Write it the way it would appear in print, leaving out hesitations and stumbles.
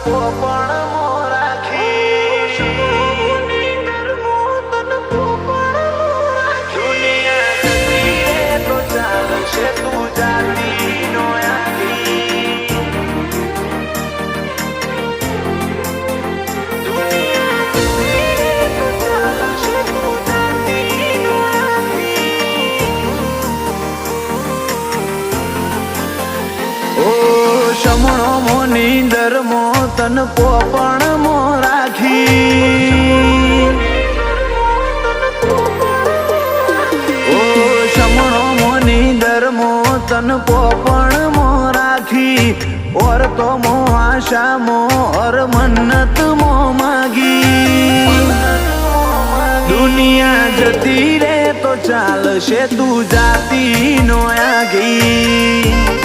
પોપણ મોરાખી દુનિયા જતી રે તો ચાલશે તું જાતી નો આખી દુનિયા જતી રે તો ચાલશે તું જાતી નો આખી ઓ શમણો મોની દરમો તન પોપણ મોરાખી ઓ શમણો મોની દરમો તન પોપણ મોરાખી ઓર તો મો આશા મો ઓર મન્નત મો માગી દુનિયા જતી રે તો ચાલશે તું જાતી નો આગી।